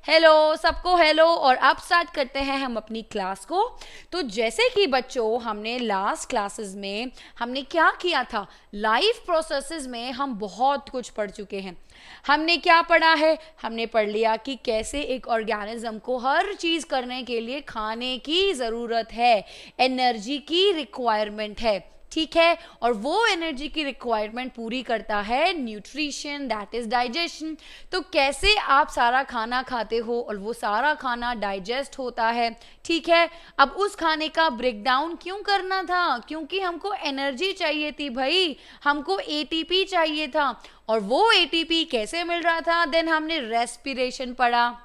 Hello सबको, hello. और अब स्टार्ट करते हैं हम अपनी क्लास को। तो जैसे कि बच्चों, हमने लास्ट क्लासेस में हमने क्या किया था, लाइफ प्रोसेसेस में हम बहुत कुछ पढ़ चुके हैं। हमने क्या पढ़ा है, हमने पढ़ लिया कि कैसे एक ऑर्गेनिज्म को हर चीज़ करने के लिए खाने की ज़रूरत है, एनर्जी की रिक्वायरमेंट है, ठीक है। और वो एनर्जी की रिक्वायरमेंट पूरी करता है न्यूट्रिशन, दैट इज डाइजेशन। तो कैसे आप सारा खाना खाते हो और वो सारा खाना डाइजेस्ट होता है, ठीक है। अब उस खाने का ब्रेकडाउन क्यों करना था, क्योंकि हमको एनर्जी चाहिए थी भाई, हमको एटीपी चाहिए था। और वो एटीपी कैसे मिल रहा था, देन हमने रेस्पिरेशन पढ़ा,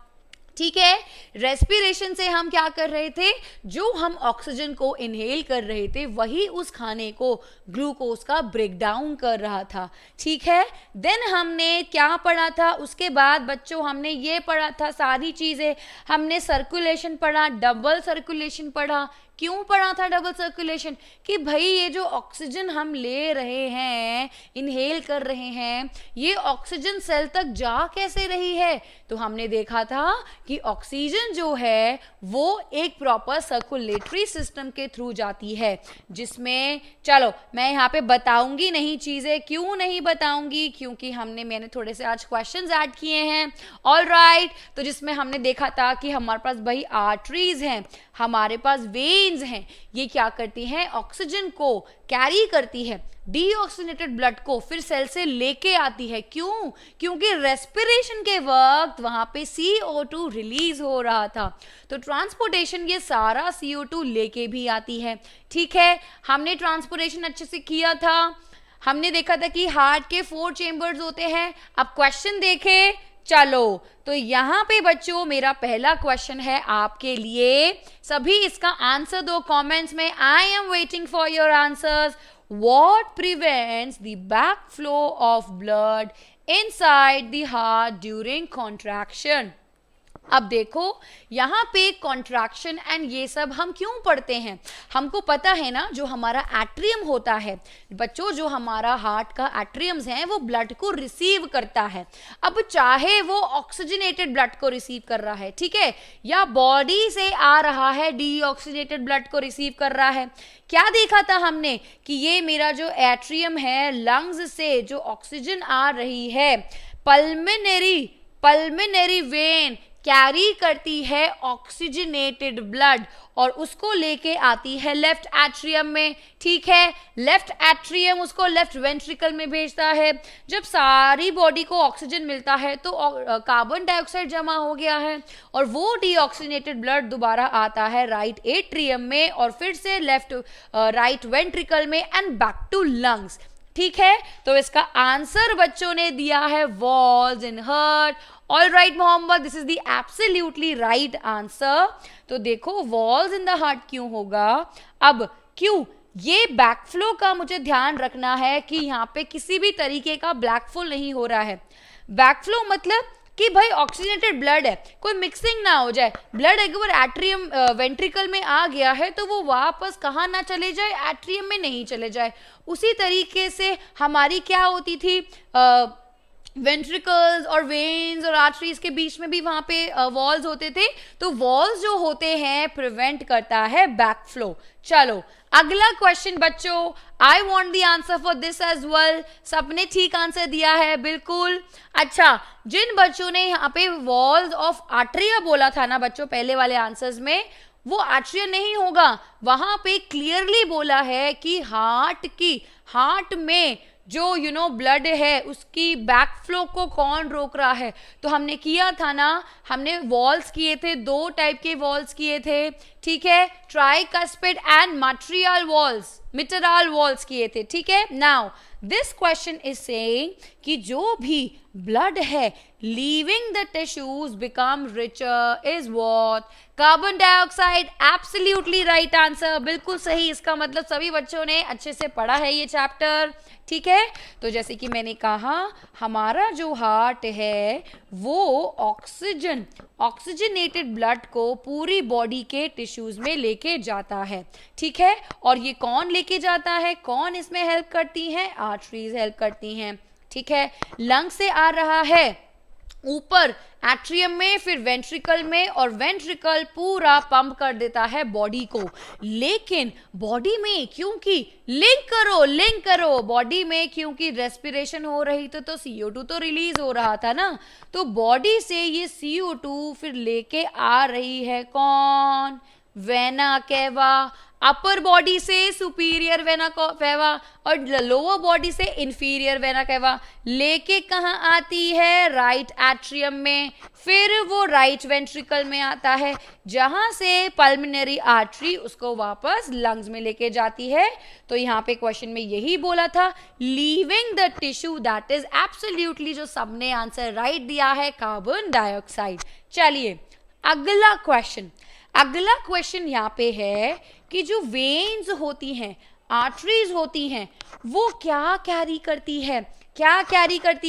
ठीक है। रेस्पिरेशन से हम क्या कर रहे थे, जो हम ऑक्सीजन को इनहेल कर रहे थे वही उस खाने को, ग्लूकोज का ब्रेकडाउन कर रहा था, ठीक है। देन हमने क्या पढ़ा था उसके बाद बच्चों, हमने ये पढ़ा था सारी चीज़ें। हमने सर्कुलेशन पढ़ा, डबल सर्कुलेशन पढ़ा। क्यों पढ़ा था डबल सर्कुलेशन, कि भाई ये जो ऑक्सीजन हम ले रहे हैं, इनहेल कर रहे हैं, ये ऑक्सीजन सेल तक जा कैसे रही है। तो हमने देखा था कि ऑक्सीजन जो है वो एक प्रॉपर सर्कुलेटरी सिस्टम के थ्रू जाती है, जिसमें, चलो मैं यहाँ पे बताऊंगी नहीं चीज़ें, क्यों नहीं बताऊंगी, क्योंकि मैंने थोड़े से आज क्वेश्चंस ऐड किए हैं, ऑल राइट। तो जिसमें हमने देखा था कि हमारे पास भाई आर्टरीज हैं, हमारे पास वेन्स हैं, ये क्या करती हैं, ऑक्सीजन को कैरी करती है, डीऑक्सीजनेटेड ब्लड को फिर सेल से लेके आती है। क्यों, क्योंकि रेस्पिरेशन के वक्त वहां पे CO2 रिलीज हो रहा था, तो ट्रांसपोर्टेशन ये सारा CO2 लेके भी आती है, ठीक है। हमने ट्रांसपोर्टेशन अच्छे से किया था। हमने देखा था कि हार्ट के 4 चेंबर्स होते हैं। अब क्वेश्चन देखें, चलो। तो यहाँ पे बच्चों मेरा पहला क्वेश्चन है आपके लिए, सभी इसका आंसर दो कमेंट्स में। I am waiting for your answers. What prevents the backflow of blood inside the heart during contraction? अब देखो यहाँ पे कॉन्ट्रैक्शन एंड ये सब हम क्यों पढ़ते हैं, हमको पता है ना, जो हमारा एट्रियम होता है बच्चों, जो हमारा हार्ट का एट्रियम्स हैं वो ब्लड को रिसीव करता है। अब चाहे वो ऑक्सीजनेटेड ब्लड को रिसीव कर रहा है, ठीक है, या बॉडी से आ रहा है डीऑक्सीजनेटेड ब्लड को रिसीव कर रहा है। क्या देखा था हमने कि ये मेरा जो एट्रियम है, लंग्स से जो ऑक्सीजन आ रही है, पल्मिनरी वेन कैरी करती है ऑक्सीजनेटेड ब्लड और उसको लेके आती है लेफ्ट एट्रियम में, ठीक है। लेफ्ट एट्रियम उसको लेफ्ट वेंट्रिकल में भेजता है। जब सारी बॉडी को ऑक्सीजन मिलता है तो कार्बन डाइऑक्साइड जमा हो गया है और वो डीऑक्सीजनेटेड ब्लड दोबारा आता है राइट एट्रियम में और फिर से लेफ्ट राइट वेंट्रिकल में एंड बैक टू लंग्स, ठीक है। तो इसका आंसर बच्चों ने दिया है valves in heart. All right Mohammed, this is the absolutely right answer. तो देखो वॉल्स इन द हार्ट क्यों होगा। अब क्यों, ये बैकफ्लो का मुझे ध्यान रखना है कि यहाँ पे किसी भी तरीके का बैकफ्लो नहीं हो रहा है। बैकफ्लो मतलब कि भाई ऑक्सीजनेटेड ब्लड है, कोई मिक्सिंग ना हो जाए। ब्लड एक बार एट्रियम वेंट्रिकल में आ गया है तो वो वापस कहाँ ना चले जाए, एट्रियम में नहीं चले जाए। उसी तरीके से हमारी क्या होती थी, वेंट्रिकल्स और वेन्स और आर्टरीज के बीच में भी वहां पे वॉल्स होते थे। तो वॉल्स जो होते हैं प्रिवेंट करता है बैकफ्लो। चलो अगला क्वेश्चन बच्चों, I want the answer for this as well. सबने ठीक आंसर दिया है, बिल्कुल। अच्छा, जिन बच्चों ने यहाँ पे वॉल्स ऑफ आर्टरिया बोला था ना बच्चों पहले वाले आंसर्स में, वो आर्टरिया नहीं होगा, वहां पे क्लियरली बोला है कि हार्ट में जो ब्लड है उसकी बैकफ्लो को कौन रोक रहा है। तो हमने किया था ना, हमने वॉल्स किए थे, 2 टाइप के वॉल्स किए थे, ठीक है, ट्राइकस्पिड एंड मिटरल वॉल्स किए थे, ठीक है। Now this question is saying कि जो भी ब्लड है leaving the tissues become richer is what, carbon dioxide. Absolutely right answer, बिल्कुल सही। इसका मतलब सभी बच्चों ने अच्छे से पढ़ा है ये चैप्टर, ठीक है। तो जैसे कि मैंने कहा, हमारा जो हार्ट है वो ऑक्सीजनेटेड ब्लड को पूरी बॉडी के टिश्यूज में लेके जाता है, ठीक है। और ये कौन लेके जाता है, कौन इसमें हेल्प करती है, आर्टरीज हेल्प करती हैं, ठीक है। लंग से आ रहा है ऊपर एट्रियम में, फिर वेंट्रिकल में, और वेंट्रिकल पूरा पंप कर देता है बॉडी को। लेकिन बॉडी में क्योंकि लिंक करो बॉडी में क्योंकि रेस्पिरेशन हो रही तो CO2 तो रिलीज हो रहा था ना, तो बॉडी से ये CO2 फिर लेके आ रही है कौन, वेना केवा। अपर बॉडी से सुपीरियर वेना केवा और लोअर बॉडी से इंफीरियर वेना केवा लेके कहाँ आती है, राइट एट्रियम में, फिर वो राइट वेंट्रिकल में आता है, जहां से पल्मोनरी आर्टरी उसको वापस लंग्स में लेके जाती है। तो यहाँ पे क्वेश्चन में यही बोला था, leaving the tissue, that is absolutely जो सबने आंसर राइट दिया है, कार्बन डाइऑक्साइड। चलिए अगला क्वेश्चन यहाँ पे है कि जो वेन्स होती हैं, आर्टरीज होती हैं, वो क्या कैरी करती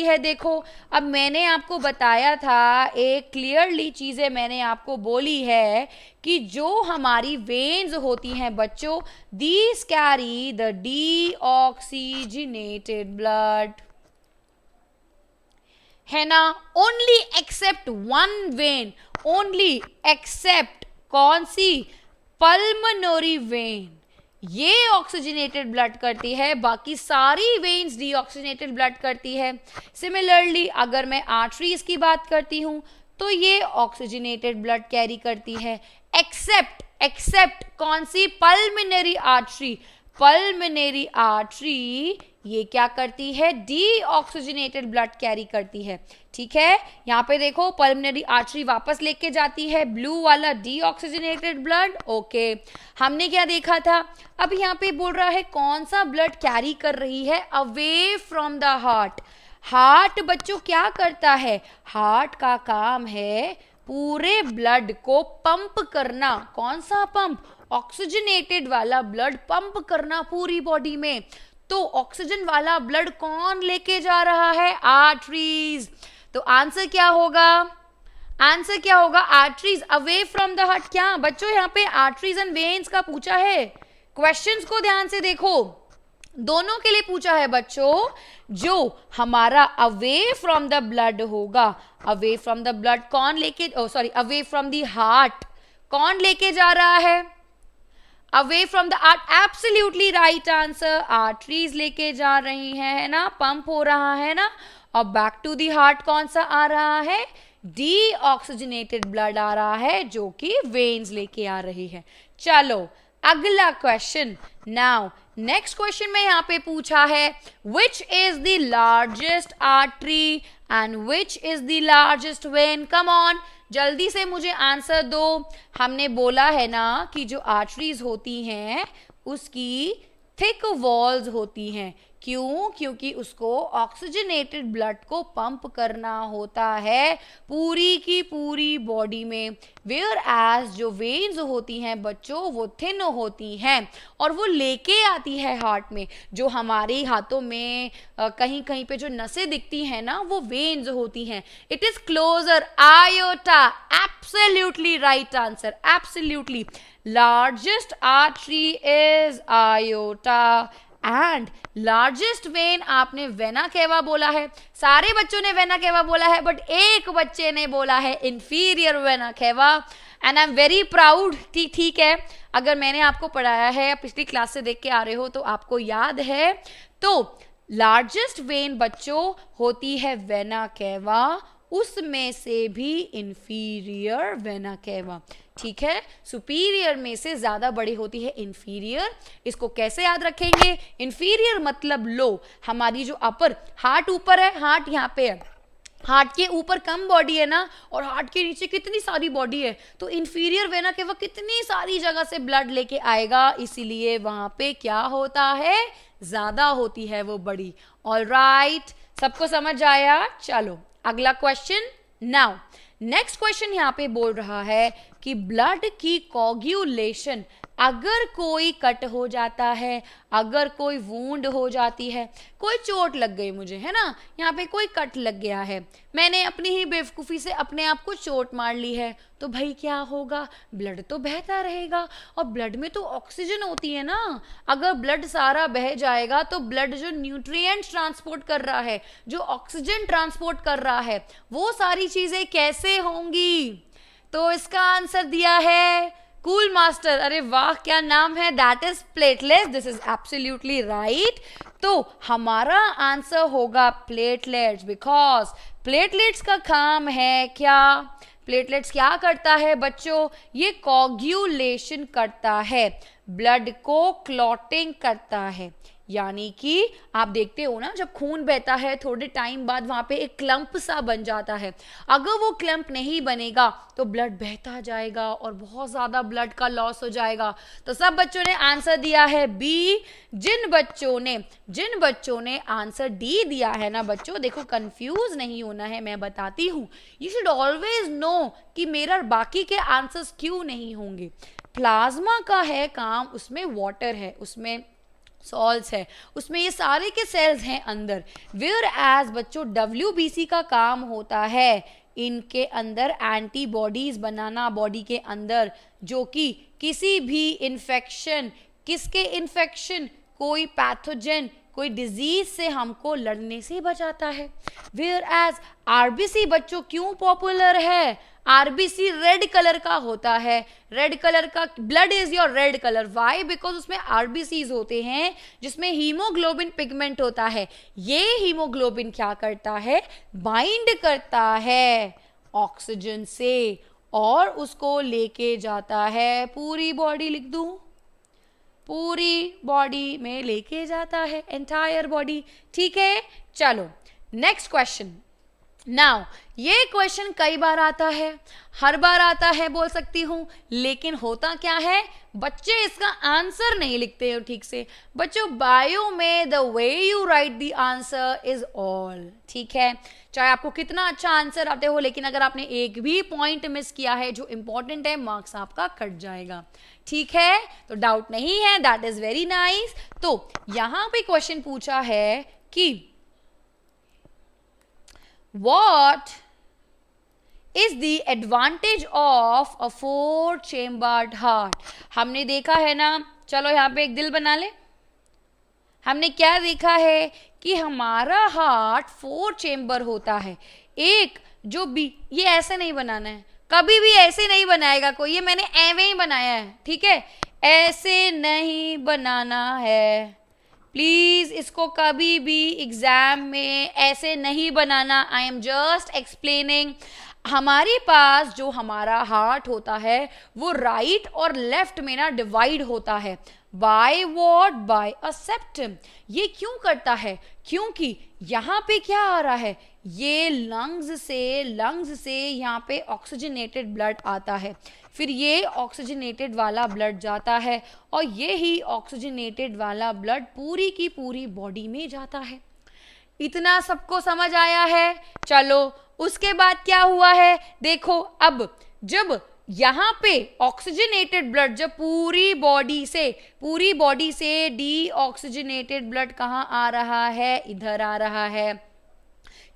है। देखो अब मैंने आपको बताया था, एक क्लियरली चीजें मैंने आपको बोली है कि जो हमारी वेन्स होती हैं बच्चों, these carry the deoxygenated blood, है ना, only except one vein, only except कौन सी, पल्मोनरी वेन, ये ऑक्सीजनेटेड ब्लड करती है, बाकी सारी वेन्स डीऑक्सीजनेटेड ब्लड करती है। सिमिलरली अगर मैं आर्टरीज की बात करती हूं तो ये ऑक्सीजनेटेड ब्लड कैरी करती है, एक्सेप्ट कौन सी, पल्मोनरी आर्टरी ये क्या करती है, डीऑक्सीजनेटेड ब्लड कैरी करती है। ठीक है, यहाँ पे देखो पल्मोनरी आर्टरी वापस लेके जाती है ब्लू वाला डीऑक्सीजनेटेड ब्लड। ओके, हमने क्या देखा था, अब यहाँ पे बोल रहा है कौन सा ब्लड कैरी कर रही है, अवे फ्रॉम द हार्ट बच्चों क्या करता है, हार्ट का काम है पूरे ब्लड को पंप करना। कौन सा पंप, ऑक्सीजनेटेड वाला ब्लड पंप करना पूरी बॉडी में। तो ऑक्सीजन वाला ब्लड कौन लेके जा रहा है, आर्टरीज। तो आंसर क्या होगा, arteries away from the heart. क्या बच्चों यहाँ पे आर्टरीज एंड वेन्स का पूछा है, क्वेश्चंस को ध्यान से देखो, दोनों के लिए पूछा है बच्चों। जो हमारा अवे फ्रॉम द ब्लड होगा, अवे फ्रॉम द ब्लड कौन लेके, अवे फ्रॉम द हार्ट कौन लेके जा रहा है, away from the heart, absolutely right answer, arteries लेके जा रही है ना, पंप हो रहा है ना। और बैक टू द हार्ट कौन सा आ रहा है, डीऑक्सीजनेटेड ब्लड आ रहा है, जो कि वेन्स लेके आ रही है। चलो अगला क्वेश्चन, नाउ नेक्स्ट क्वेश्चन में यहाँ पे पूछा है, which is the largest artery and which is the largest when. Come on, जल्दी से मुझे आंसर दो। हमने बोला है ना कि जो आर्टरीज होती हैं उसकी थिक वॉल्स होती हैं, क्यों, क्योंकि उसको ऑक्सीजनेटेड ब्लड को पंप करना होता है पूरी की पूरी बॉडी में। वेयर एज जो वेन्स होती हैं बच्चों वो थिन होती हैं और वो लेके आती है हार्ट में। जो हमारे हाथों में कहीं कहीं पे जो नसें दिखती हैं ना वो वेन्स होती हैं। It is closer, aorta, absolutely right answer, absolutely largest artery is aorta and largest vein आपने वेना केवा बोला है। सारे बच्चों ने वेना केवा बोला है बट एक बच्चे ने बोला है inferior vena cava and I am very proud. ठीक है, अगर मैंने आपको पढ़ाया है पिछली क्लास से देख के आ रहे हो तो आपको याद है। तो लार्जेस्ट वेन बच्चों होती है वेना केवा, उसमें से भी इंफीरियर वेना केवा। ठीक है, सुपीरियर में से ज्यादा बड़ी होती है इंफीरियर। इसको कैसे याद रखेंगे, इंफीरियर मतलब लो। हमारी जो अपर हार्ट ऊपर है, हार्ट यहाँ पे है, हार्ट के ऊपर कम बॉडी है ना और हार्ट के नीचे कितनी सारी बॉडी है, तो इंफीरियर वेना केवा कितनी सारी जगह से ब्लड लेके आएगा, इसीलिए वहां पे क्या होता है, ज्यादा होती है वो बड़ी। ऑलराइट, सबको समझ आया। चलो अगला क्वेश्चन। नाउ नेक्स्ट क्वेश्चन यहाँ पे बोल रहा है कि ब्लड की कोगुलेशन अगर कोई कट हो जाता है, अगर कोई वूंड हो जाती है, कोई चोट लग गई मुझे, है ना, यहाँ पे कोई कट लग गया है, मैंने अपनी ही बेवकूफ़ी से अपने आप को चोट मार ली है, तो भाई क्या होगा, ब्लड तो बहता रहेगा, और ब्लड में तो ऑक्सीजन होती है ना, अगर ब्लड सारा बह जाएगा तो ब्लड जो न्यूट्रिएंट्स ट्रांसपोर्ट कर रहा है, जो ऑक्सीजन ट्रांसपोर्ट कर रहा है, वो सारी चीज़ें कैसे होंगी? तो इसका आंसर दिया है कूल मास्टर। अरे वाह, क्या नाम है, that is platelets. This is absolutely right. तो हमारा आंसर होगा प्लेटलेट्स, बिकॉज प्लेटलेट्स का काम है क्या? प्लेटलेट्स क्या करता है बच्चों? ये कोगुलेशन करता है, ब्लड को क्लॉटिंग करता है, यानी कि आप देखते हो ना, जब खून बहता है थोड़े टाइम बाद वहां पे एक क्लम्प सा बन जाता है, अगर वो क्लम्प नहीं बनेगा तो ब्लड बहता जाएगा और बहुत ज़्यादा ब्लड का लॉस हो जाएगा। तो सब बच्चों ने आंसर दिया है बी। जिन बच्चों ने आंसर डी दिया है ना बच्चों, देखो कंफ्यूज नहीं होना है, मैं बताती हूँ, यू शुड ऑलवेज नो कि मेरा बाकी के आंसर्स क्यों नहीं होंगे। प्लाज्मा का है काम, उसमें वाटर है, उसमें सॉल्ट्स है, उसमें ये सारे के सेल्स हैं अंदर। वेयर एज बच्चों WBC का काम होता है इनके अंदर एंटीबॉडीज बनाना बॉडी के अंदर, जो कि किसी भी इन्फेक्शन, कोई पैथोजन, कोई डिजीज से हमको लड़ने से बचाता है। वेयर एज RBC बच्चों क्यों पॉपुलर है? RBC रेड कलर का होता है, रेड कलर का blood is your red colour. Why? Because उसमें RBCs होते हैं जिसमें हीमोग्लोबिन पिगमेंट होता है। ये हीमोग्लोबिन क्या करता है? बाइंड करता है ऑक्सीजन से और उसको लेके जाता है पूरी बॉडी, लिख दूं, पूरी बॉडी में लेके जाता है, एंटायर बॉडी। ठीक है, चलो नेक्स्ट क्वेश्चन। नाउ ये क्वेश्चन कई बार आता है, हर बार आता है बोल सकती हूँ, लेकिन होता क्या है, बच्चे इसका आंसर नहीं लिखते हो ठीक से। बच्चों बायो में the way you right the answer is all, ठीक है, चाहे आपको कितना अच्छा आंसर आते हो, लेकिन अगर आपने एक भी पॉइंट मिस किया है जो इंपॉर्टेंट है, मार्क्स आपका कट जाएगा। ठीक है, तो डाउट नहीं है, दैट इज वेरी नाइस। तो यहां पे क्वेश्चन पूछा है कि what is the advantage of a 4-chambered heart? हमने देखा है ना, चलो यहाँ पे एक दिल बना ले। हमने क्या देखा है कि हमारा हार्ट 4 चेम्बर होता है। एक जो बी, ये ऐसे नहीं बनाना है, कभी भी ऐसे नहीं बनाएगा कोई, ये मैंने ऐवे ही बनाया है, ठीक है, ऐसे नहीं बनाना है प्लीज, इसको कभी भी एग्जाम में ऐसे नहीं बनाना। I am just explaining. हमारे पास जो हमारा हार्ट होता है वो राइट और लेफ्ट में ना डिवाइड होता है by what? By a septum. ये क्यों करता है? क्योंकि यहाँ पे क्या आ रहा है, ये लंग्स से यहाँ पे ऑक्सीजनेटेड ब्लड आता है, फिर ये ऑक्सीजनेटेड वाला ब्लड जाता है और ये ही ऑक्सीजनेटेड वाला ब्लड पूरी की पूरी बॉडी में जाता है। इतना सबको समझ आया है? चलो उसके बाद क्या हुआ है देखो, अब जब यहाँ पे ऑक्सीजनेटेड ब्लड जब पूरी बॉडी से डीऑक्सीजनेटेड ब्लड कहाँ आ रहा है? इधर आ रहा है,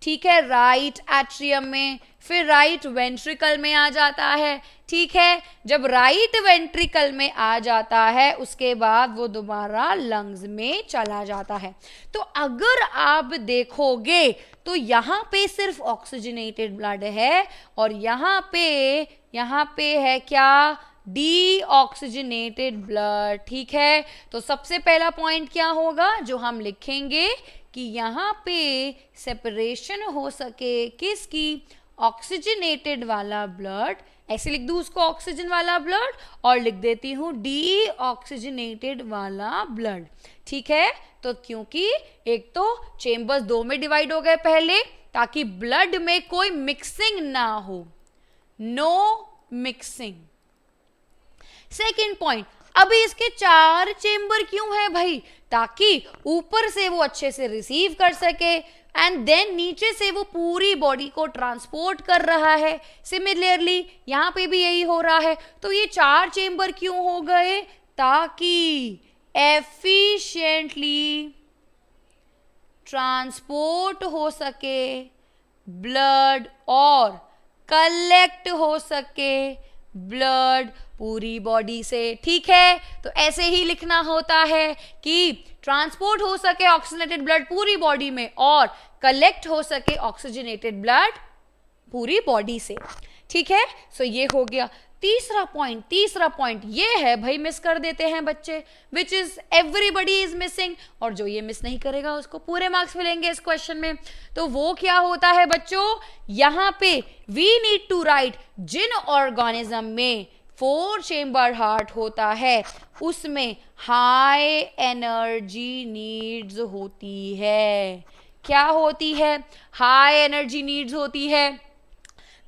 ठीक है, राइट एट्रियम में, फिर राइट वेंट्रिकल में आ जाता है। ठीक है, जब राइट वेंट्रिकल में आ जाता है उसके बाद वो दोबारा लंग्स में चला जाता है। तो अगर आप देखोगे तो यहाँ पे सिर्फ ऑक्सीजनेटेड ब्लड है और यहाँ पे है क्या? Deoxygenated blood. ठीक है, तो सबसे पहला पॉइंट क्या होगा जो हम लिखेंगे कि यहाँ पे सेपरेशन हो सके किसकी? ऑक्सीजनेटेड वाला ब्लड, ऐसे लिख दूं उसको ऑक्सीजन वाला ब्लड और लिख देती हूँ डीऑक्सीजनेटेड वाला ब्लड। ठीक है, तो क्योंकि एक तो चेम्बर्स 2 में डिवाइड हो गए पहले, ताकि ब्लड में कोई मिक्सिंग ना हो, नो मिक्सिंग। सेकेंड पॉइंट, अभी इसके 4 चेम्बर क्यों है भाई? ताकि ऊपर से वो अच्छे से रिसीव कर सके एंड देन नीचे से वो पूरी बॉडी को ट्रांसपोर्ट कर रहा है। सिमिलरली यहाँ पे भी यही हो रहा है। तो ये 4 चेम्बर क्यों हो गए? ताकि एफिशिएंटली ट्रांसपोर्ट हो सके ब्लड और कलेक्ट हो सके ब्लड पूरी बॉडी से। ठीक है, तो ऐसे ही लिखना होता है कि ट्रांसपोर्ट हो सके ऑक्सीजनेटेड ब्लड पूरी बॉडी में और कलेक्ट हो सके ऑक्सीजनेटेड ब्लड पूरी बॉडी से। ठीक है, सो ये हो गया तीसरा पॉइंट ये है भाई, मिस कर देते हैं बच्चे, which is everybody is missing, और जो ये मिस नहीं करेगा उसको पूरे मार्क्स मिलेंगे इस क्वेश्चन में। तो वो क्या होता है बच्चों, यहां पे वी नीड टू राइट जिन ऑर्गेनिज्म में 4 चेम्बर हार्ट होता है उसमें हाई एनर्जी नीड्स होती है। क्या होती है, हाई एनर्जी नीड्स होती है।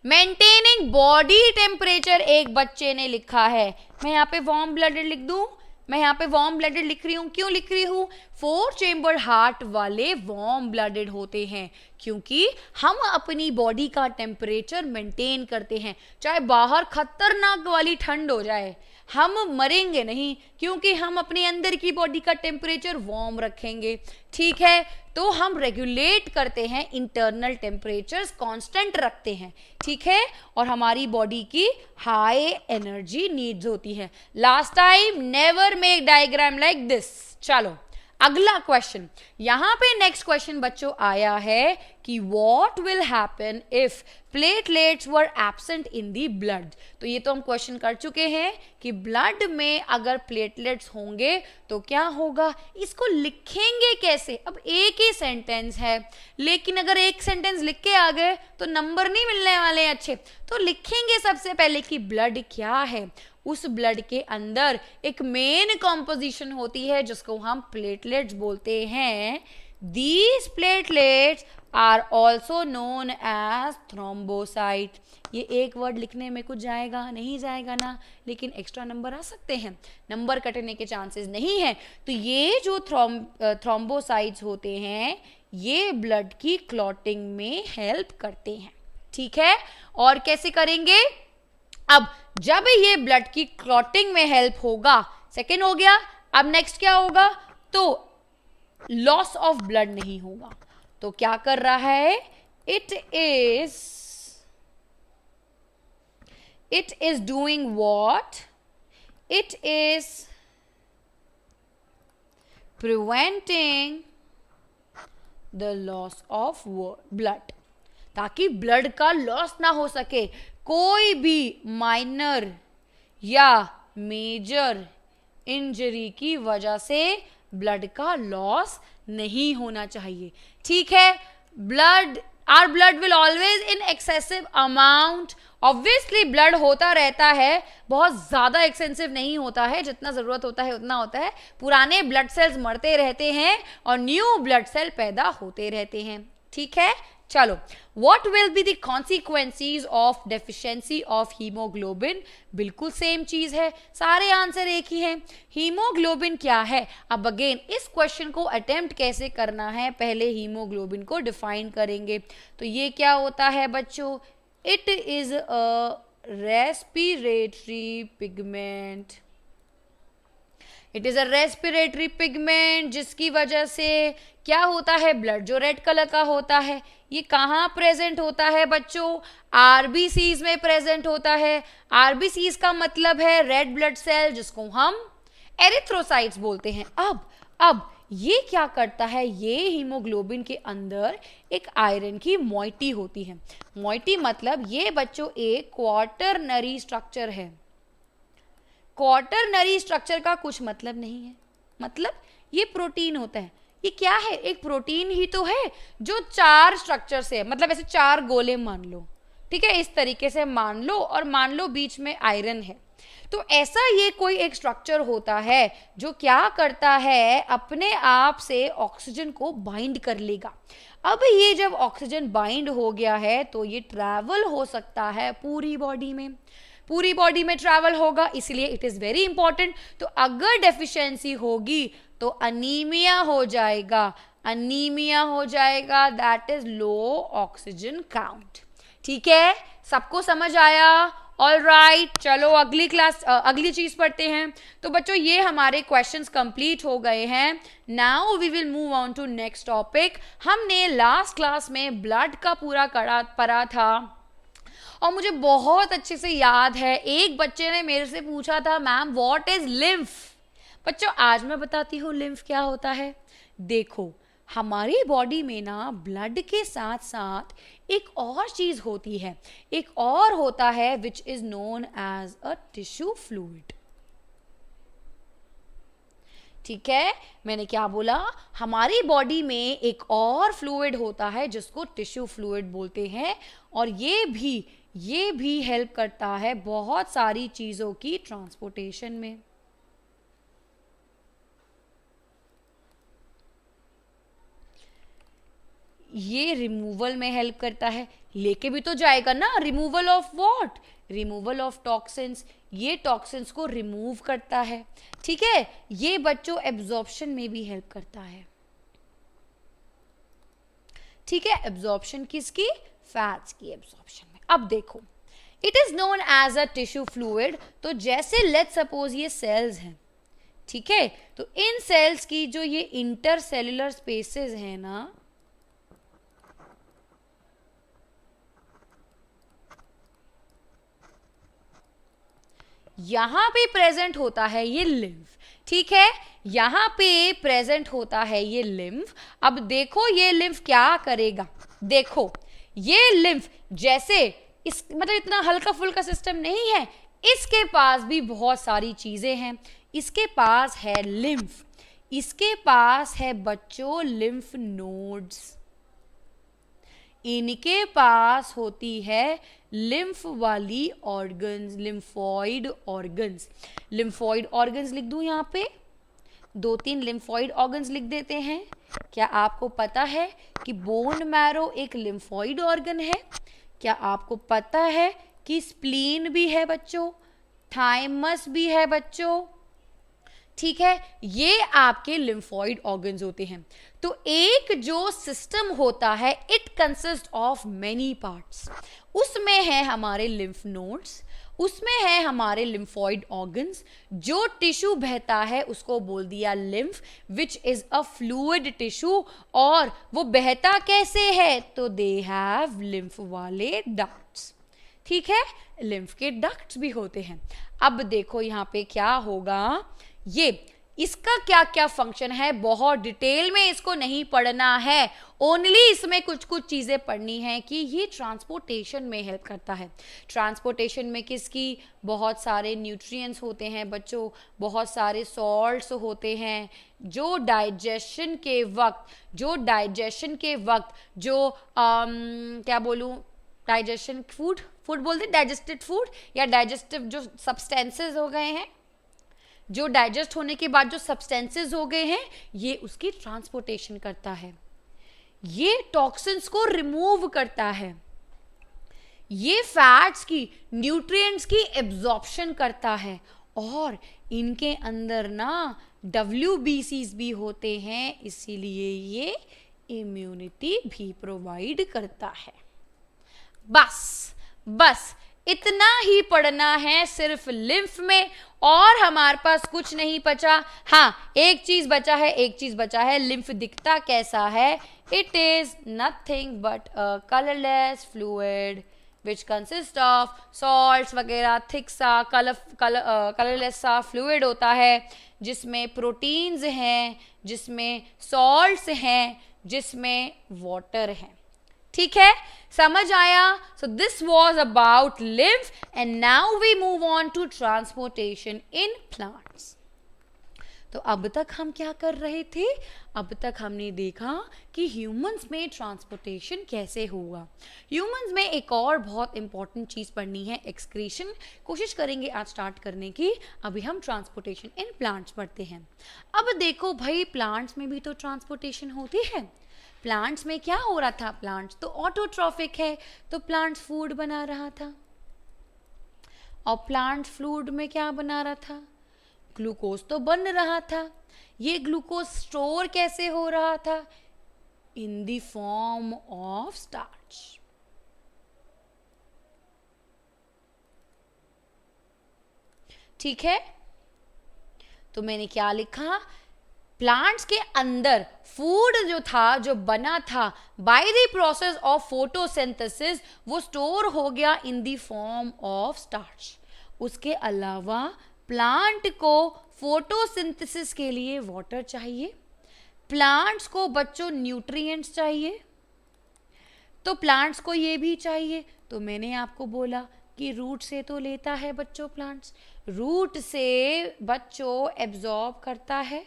मेंटेनिंग बॉडी टेम्परेचर एक बच्चे ने लिखा है, मैं यहाँ पे वार्म ब्लडेड लिख दूं, मैं यहाँ पे वार्म ब्लडेड लिख रही हूँ, क्यों लिख रही हूँ, 4 चेम्बर हार्ट वाले वार्म ब्लडेड होते हैं क्योंकि हम अपनी बॉडी का टेम्परेचर मेंटेन करते हैं। चाहे बाहर खतरनाक वाली ठंड हो जाए, हम मरेंगे नहीं क्योंकि हम अपने अंदर की बॉडी का टेम्परेचर वार्म रखेंगे। ठीक है, तो हम रेगुलेट करते हैं, इंटरनल टेम्परेचर्स कांस्टेंट रखते हैं। ठीक है, और हमारी बॉडी की हाई एनर्जी नीड्स होती है। Last time never make diagram like this. चलो अगला क्वेश्चन, यहां पे नेक्स्ट क्वेश्चन बच्चों आया है कि what will happen if platelets were absent in the blood. तो ये तो हम क्वेश्चन कर चुके हैं कि ब्लड में अगर प्लेटलेट्स होंगे तो क्या होगा, इसको लिखेंगे कैसे। अब एक ही सेंटेंस है, लेकिन अगर एक सेंटेंस लिख के आ गए तो नंबर नहीं मिलने वाले अच्छे। तो लिखेंगे सबसे पहले कि ब्लड क्या है, उस ब्लड के अंदर एक मेन कॉम्पोजिशन होती है जिसको हम प्लेटलेट्स बोलते हैं। These platelets are also known as thrombocyte। ये एक वर्ड लिखने में कुछ जाएगा नहीं जाएगा ना, लेकिन एक्स्ट्रा नंबर आ सकते हैं, नंबर कटने के चांसेस नहीं है। तो ये जो थ्रोम्बोसाइट्स होते हैं ये ब्लड की क्लॉटिंग में हेल्प करते हैं। ठीक है, और कैसे करेंगे, अब जब ये ब्लड की क्लॉटिंग में हेल्प होगा, सेकेंड हो गया। अब नेक्स्ट क्या होगा, तो लॉस ऑफ ब्लड नहीं होगा। तो क्या कर रहा है, it is doing what, it is preventing the loss of blood, ताकि ब्लड का लॉस ना हो सके। कोई भी माइनर या मेजर इंजरी की वजह से ब्लड का लॉस नहीं होना चाहिए। ठीक है, our blood will always in excessive amount. Obviously blood होता रहता है, बहुत ज्यादा एक्सपेंसिव नहीं होता है, जितना जरूरत होता है उतना होता है। पुराने ब्लड सेल्स मरते रहते हैं और न्यू ब्लड सेल पैदा होते रहते हैं। ठीक है, चलो, what will be the consequences of deficiency of hemoglobin? बिल्कुल सेम चीज है, सारे आंसर एक ही हैं। हीमोग्लोबिन क्या है, अब अगेन इस क्वेश्चन को अटेम्प्ट कैसे करना है, पहले हीमोग्लोबिन को डिफाइन करेंगे। तो ये क्या होता है बच्चों, it is a respiratory pigment. It is a respiratory pigment जिसकी वजह से क्या होता है, ब्लड जो रेड कलर का होता है ये कहाँ प्रेजेंट होता है बच्चों, आरबीसीज में प्रेजेंट होता है। आरबीसीज का मतलब है रेड ब्लड सेल, जिसको हम एरिथ्रोसाइट्स बोलते हैं। अब ये क्या करता है, ये हीमोग्लोबिन के अंदर एक आयरन की मोइटी होती है। मोइटी मतलब ये बच्चों एक क्वार्टरनरी स्ट्रक्चर है। क्वार्टरनरी स्ट्रक्चर का कुछ मतलब नहीं है, मतलब ये प्रोटीन होता है। ये क्या है, एक प्रोटीन ही तो है जो 4 स्ट्रक्चर से, मतलब ऐसे 4 गोले मान लो, ठीक है, इस तरीके से मान लो, और मान लो बीच में आयरन है। तो ऐसा ये कोई एक स्ट्रक्चर होता है जो क्या करता है, अपने आप से ऑक्सीजन को बाइंड कर लेगा। अब ये जब ऑक्सीजन बाइंड हो गया है तो ये ट्रैवल हो सकता है पूरी बॉडी में, पूरी बॉडी में ट्रैवल होगा, इसलिए इट इज वेरी इंपॉर्टेंट। तो अगर डेफिशिएंसी होगी तो अनीमिया हो जाएगा, अनीमिया हो जाएगा, that is low oxygen count. ठीक है, सबको समझ आया। ऑलराइट, चलो अगली चीज पढ़ते हैं। तो बच्चों ये हमारे क्वेश्चंस कंप्लीट हो गए हैं। Now we will move on to next topic. हमने लास्ट क्लास में ब्लड का पूरा पढ़ा था और मुझे बहुत अच्छे से याद है, एक बच्चे ने मेरे से पूछा था, मैम व्हाट इज लिम्फ। बच्चों आज मैं बताती हूँ लिम्फ क्या होता है। देखो हमारी बॉडी में ना ब्लड के साथ साथ एक और चीज होती है, एक और होता है which is known as a tissue fluid. ठीक है, मैंने क्या बोला, हमारी बॉडी में एक और फ्लूइड होता है जिसको टिश्यू फ्लूइड बोलते हैं, और ये भी हेल्प करता है बहुत सारी चीजों की ट्रांसपोर्टेशन में। ये रिमूवल में हेल्प करता है, लेके भी तो जाएगा ना, removal of what, removal of toxins, ये टॉक्सिन्स को रिमूव करता है। ठीक है, ये बच्चों एब्जॉर्प्शन में भी हेल्प करता है। ठीक है, एब्जॉर्प्शन किसकी, फैट्स की एब्जॉर्प्शन में। अब देखो it is known as a tissue fluid. तो जैसे लेट्स सपोज ये सेल्स हैं, ठीक है, तो इन सेल्स की जो ये इंटरसेल्युलर स्पेसेस है ना, यहां पे प्रेजेंट होता है ये लिम्फ। ठीक है, यहां पे प्रेजेंट होता है ये लिम्फ। अब देखो ये लिम्फ क्या करेगा, देखो ये लिम्फ जैसे इस मतलब इतना हल्का फुल्का सिस्टम नहीं है, इसके पास भी बहुत सारी चीजें हैं। इसके पास है लिम्फ, इसके पास है बच्चों लिम्फ नोड्स, इनके पास होती है लिम्फ वाली organs, lymphoid organs. Lymphoid organs लिख दूं यहाँ पे, 2-3 लिम्फॉइड ऑर्गन्स लिख देते हैं। क्या आपको पता है कि बोन मैरो एक लिम्फॉइड ऑर्गन है? क्या आपको पता है कि स्प्लीन भी है बच्चों, थाइमस भी है बच्चों? ठीक है, ये आपके लिम्फॉइड ऑर्गन्स होते हैं। तो एक जो सिस्टम होता है it consist of many parts, उसमें है हमारे लिम्फ नोड्स, उसमें है हमारे लिम्फॉइड ऑर्गन्स, जो टिश्यू बहता है उसको बोल दिया lymph, which is a fluid tissue. और वो बहता कैसे है, तो दे हैव लिम्फ वाले डक्ट्स। ठीक है, लिम्फ के डक्ट्स भी होते हैं। अब देखो यहाँ पे क्या होगा, ये इसका क्या क्या फंक्शन है, बहुत डिटेल में इसको नहीं पढ़ना है, ओनली इसमें कुछ कुछ चीजें पढ़नी है कि ये ट्रांसपोर्टेशन में हेल्प करता है। ट्रांसपोर्टेशन में किसकी, बहुत सारे न्यूट्रिएंट्स होते हैं बच्चों, बहुत सारे सॉल्ट्स होते हैं, जो डाइजेशन के वक्त जो क्या बोलूं, डाइजेशन फूड बोलते, डाइजेस्टेड फूड या डाइजेस्टिव जो सब्सटेंसेस हो गए हैं, जो डाइजेस्ट होने के बाद जो सब्सटेंसेस हो गए हैं, ये उसकी ट्रांसपोर्टेशन करता है। ये टॉक्सिन्स को रिमूव करता है, ये फैट्स की, न्यूट्रिएंट्स की एब्जॉर्प्शन करता है, और इनके अंदर ना WBCs भी होते हैं, इसीलिए ये इम्यूनिटी भी प्रोवाइड करता है। बस इतना ही पढ़ना है सिर्फ लिम्फ में, और हमारे पास कुछ नहीं बचा। हाँ, एक चीज बचा है, लिम्फ दिखता कैसा है, it is nothing but a colourless fluid which consist of salts वगैरह, थिक सा कलरलेस सा फ्लूइड होता है, जिसमें प्रोटीन्स हैं, जिसमें सॉल्ट्स हैं, जिसमें वाटर है। ठीक है, समझ आया? So this was about lymph and now we move on to transportation in plants. तो अब तक हम क्या कर रहे थे, अब तक हमने देखा कि ह्यूमंस में ट्रांसपोर्टेशन कैसे हुआ। ह्यूमंस में एक और बहुत इंपॉर्टेंट चीज़ पढ़नी है, एक्सक्रीशन। कोशिश करेंगे आज स्टार्ट करने की। अभी हम ट्रांसपोर्टेशन इन प्लांट्स पढ़ते हैं। अब देखो भाई, प्लांट्स में भी तो ट्रांसपोर्टेशन होती है। प्लांट्स में क्या हो रहा था, प्लांट्स तो ऑटोट्रॉफिक है, तो प्लांट्स फूड बना रहा था, और प्लांट्स फूड में क्या बना रहा था, ग्लूकोज तो बन रहा था। ये ग्लूकोज स्टोर कैसे हो रहा था, in the form of starch. ठीक है, तो मैंने क्या लिखा, प्लांट्स के अंदर फूड जो था, जो बना था by the process of photosynthesis, वो स्टोर हो गया in the form of starch. उसके अलावा प्लांट को फोटोसिंथेसिस के लिए वाटर चाहिए, प्लांट्स को बच्चों न्यूट्रिएंट्स चाहिए, तो प्लांट्स को ये भी चाहिए। तो मैंने आपको बोला कि रूट से तो लेता है बच्चों प्लांट्स, रूट से बच्चों एब्जॉर्ब करता है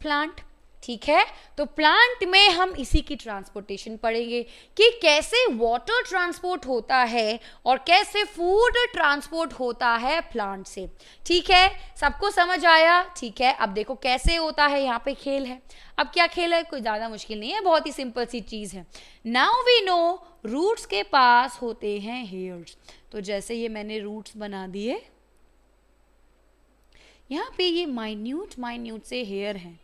प्लांट, ठीक है। तो प्लांट में हम इसी की ट्रांसपोर्टेशन पढ़ेंगे कि कैसे वाटर ट्रांसपोर्ट होता है और कैसे फूड ट्रांसपोर्ट होता है प्लांट से, ठीक है। सबको समझ आया? ठीक है। अब देखो कैसे होता है, यहाँ पे खेल है। अब क्या खेल है, कोई ज़्यादा मुश्किल नहीं है, बहुत ही सिंपल सी चीज़ है। नाउ वी नो रूट्स के पास होते हैं हेयर्स। तो जैसे ये मैंने रूट्स बना दिए, यहाँ पे ये माइन्यूट से हेयर हैं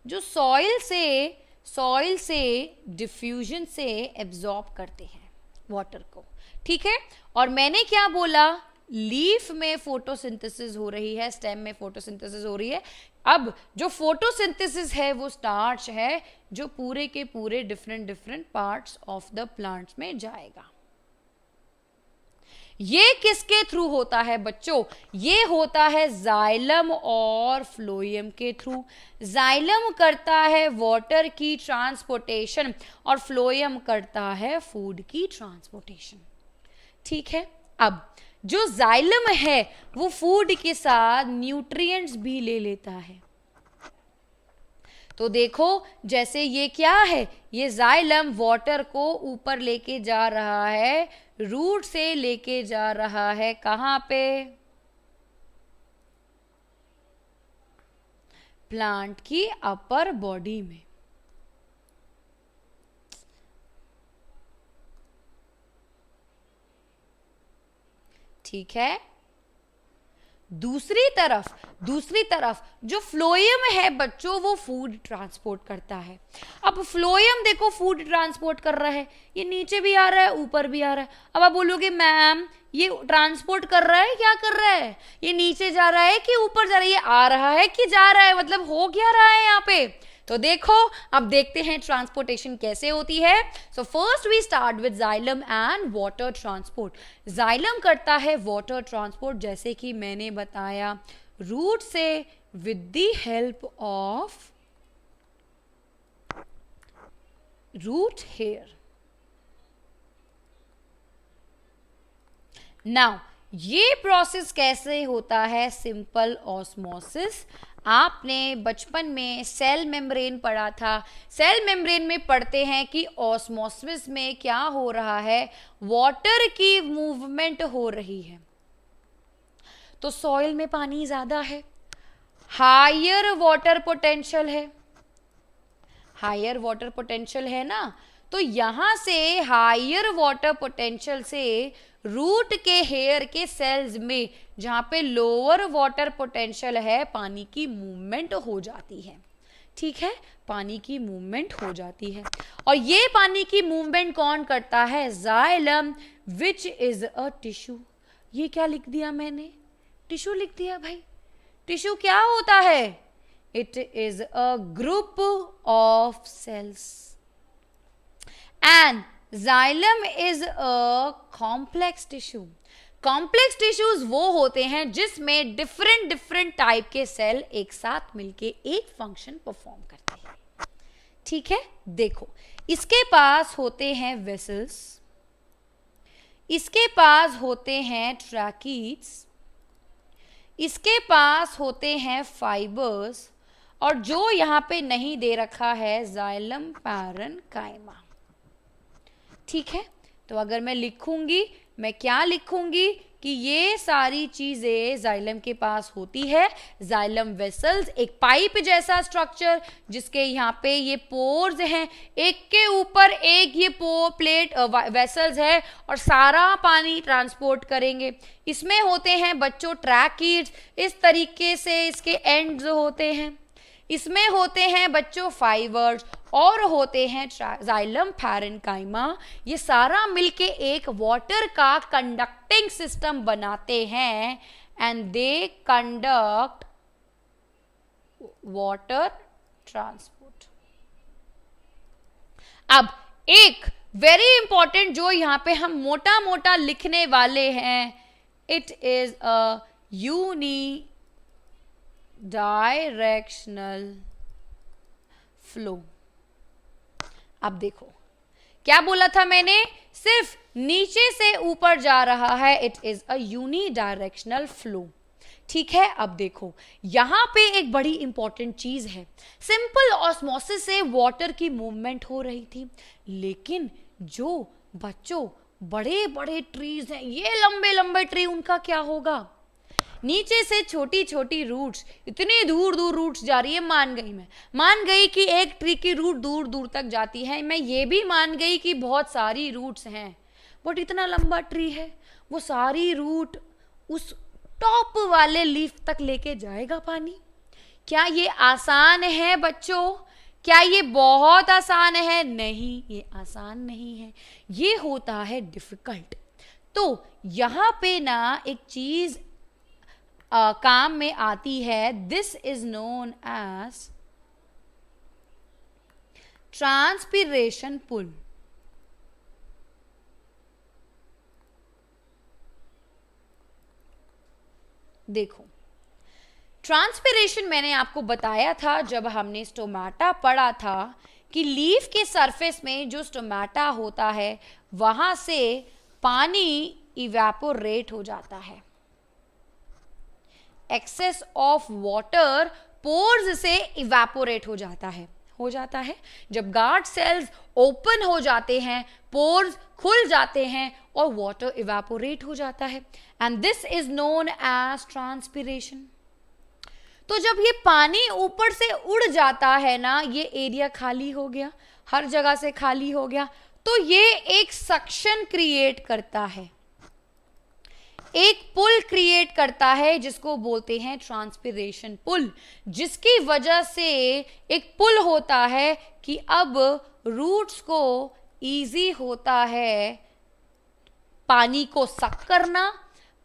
जो सॉइल से डिफ्यूजन से एब्जॉर्ब करते हैं वाटर को, ठीक है। और मैंने क्या बोला, लीफ में फोटोसिंथेसिस हो रही है, स्टेम में फोटोसिंथेसिस हो रही है। अब जो फोटोसिंथेसिस है वो स्टार्च है जो पूरे के पूरे different parts of the plants में जाएगा। ये किसके थ्रू होता है बच्चों? ये होता है जाइलम और फ्लोएम के थ्रू। जाइलम करता है वाटर की ट्रांसपोर्टेशन और फ्लोएम करता है फूड की ट्रांसपोर्टेशन, ठीक है। अब जो जाइलम है वो फूड के साथ न्यूट्रिएंट्स भी ले लेता है। तो देखो जैसे ये क्या है, ये जाइलम वाटर को ऊपर लेके जा रहा है, रूट से लेके जा रहा है कहां पे? प्लांट की अपर बॉडी में, ठीक है। दूसरी तरफ जो फ्लोएम है बच्चों वो फूड ट्रांसपोर्ट करता है। अब फ्लोएम देखो फूड ट्रांसपोर्ट कर रहा है, ये नीचे भी आ रहा है ऊपर भी आ रहा है। अब आप बोलोगे मैम ये ट्रांसपोर्ट कर रहा है, क्या कर रहा है? ये नीचे जा रहा है कि ऊपर जा रहा है? ये आ रहा है कि जा रहा है, मतलब हो क्या रहा है यहाँ पे? तो देखो अब देखते हैं ट्रांसपोर्टेशन कैसे होती है। So first we start with xylem and water transport. Xylem करता है वाटर ट्रांसपोर्ट, जैसे कि मैंने बताया, रूट से with the help of root hair. Now ये प्रोसेस कैसे होता है? Simple osmosis. आपने बचपन में सेल मेम्ब्रेन पढ़ा था। सेल मेम्ब्रेन में पढ़ते हैं कि ऑस्मोसिस में क्या हो रहा है, वाटर की मूवमेंट हो रही है। तो सॉइल में पानी ज्यादा है, हायर वाटर पोटेंशियल है, हायर वाटर पोटेंशियल है ना। तो यहां से हायर वाटर पोटेंशियल से रूट के हेयर के सेल्स में, जहां पे लोअर वाटर पोटेंशियल है, पानी की मूवमेंट हो जाती है, ठीक है। पानी की मूवमेंट हो जाती है और ये पानी की मूवमेंट कौन करता है? Xylem, which is a tissue. ये क्या लिख दिया मैंने? टिश्यू लिख दिया भाई। टिश्यू क्या होता है? It is a group of cells and xylem is a complex tissue. Complex tissues वो होते हैं जिसमें डिफरेंट टाइप के सेल एक साथ मिलके एक फंक्शन परफॉर्म करते हैं, ठीक है। देखो इसके पास होते हैं वेसल्स, इसके पास होते हैं ट्रैकीट्स, इसके पास होते हैं फाइबर्स, और जो यहाँ पे नहीं दे रखा है जाइलम पैरेन्काइमा, ठीक है। तो अगर मैं लिखूंगी, मैं क्या लिखूंगी कि ये सारी चीजें जाइलम के पास होती है। जाइलम वेसल्स, एक पाइप जैसा स्ट्रक्चर जिसके यहाँ पे ये पोर्स हैं, एक के ऊपर एक ये प्लेट वेसल्स है और सारा पानी ट्रांसपोर्ट करेंगे। इसमें होते हैं बच्चों ट्रैकीट्स, इस तरीके से इसके एंड्स होते हैं। इसमें होते हैं बच्चों फाइबर्स और होते हैं जाइलम पैरेन्काइमा। ये सारा मिलके एक वाटर का कंडक्टिंग सिस्टम बनाते हैं and they conduct water transport. अब एक वेरी इंपॉर्टेंट जो यहां पे हम मोटा मोटा लिखने वाले हैं, it is a unidirectional flow. अब देखो क्या बोला था मैंने, सिर्फ नीचे से ऊपर जा रहा है, it is a unidirectional flow. ठीक है, अब देखो यहां पे एक बड़ी इंपॉर्टेंट चीज है. सिंपल ऑस्मोसिस से वाटर की मूवमेंट हो रही थी, लेकिन जो बच्चों बड़े बड़े ट्रीज हैं, ये लंबे लंबे ट्री, उनका क्या होगा? नीचे से छोटी छोटी रूट्स, इतनी दूर दूर रूट्स जा रही है. मान गई कि एक ट्री की रूट दूर दूर तक जाती है. मैं ये भी मान गई कि बहुत सारी रूट्स हैं, बट इतना लंबा ट्री है, वो सारी रूट उस टॉप वाले लीफ तक लेके जाएगा पानी? क्या ये आसान है बच्चों? क्या ये बहुत आसान है? नहीं, ये आसान नहीं है, ये होता है डिफिकल्ट. तो यहां पे ना एक चीज काम में आती है. This is known as transpiration pull. देखो ट्रांसपिरेशन मैंने आपको बताया था जब हमने स्टोमाटा पढ़ा था कि लीफ के सरफेस में जो स्टोमाटा होता है वहां से पानी इवेपोरेट हो जाता है. एक्सेस ऑफ वाटर पोर्स से इवेपोरेट हो जाता है. जब गार्ड सेल्स ओपन हो जाते हैं, पोर्स खुल जाते हैं और वाटर इवेपोरेट हो जाता है. And this is known as transpiration. तो जब ये पानी ऊपर से उड़ जाता है ना, ये एरिया खाली हो गया, हर जगह से खाली हो गया, तो ये एक सक्शन क्रिएट करता है, एक पुल क्रिएट करता है जिसको बोलते हैं ट्रांसपिरेशन पुल. जिसकी वजह से एक पुल होता है कि अब रूट्स को इजी होता है पानी को सक करना,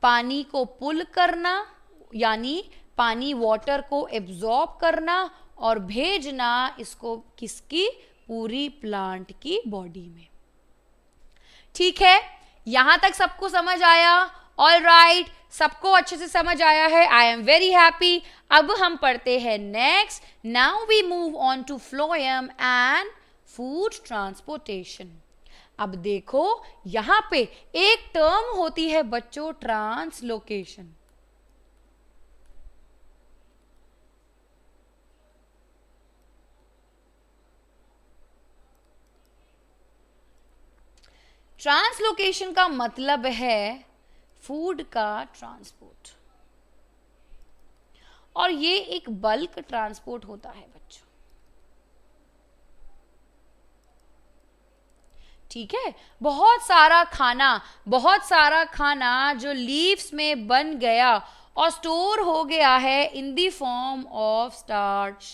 पानी को पुल करना, यानी पानी वाटर को एब्जॉर्ब करना और भेजना इसको किसकी? पूरी प्लांट की बॉडी में. ठीक है, यहां तक सबको समझ आया? ऑल राइट, सबको अच्छे से समझ आया है. I am very happy. अब हम पढ़ते हैं next. Now we move on to phloem and food transportation. अब देखो यहां पे एक टर्म होती है बच्चों, ट्रांसलोकेशन. ट्रांसलोकेशन का मतलब है फूड का ट्रांसपोर्ट, और ये एक बल्क ट्रांसपोर्ट होता है बच्चों. ठीक है, बहुत सारा खाना जो लीव्स में बन गया और स्टोर हो गया है in the form of starch,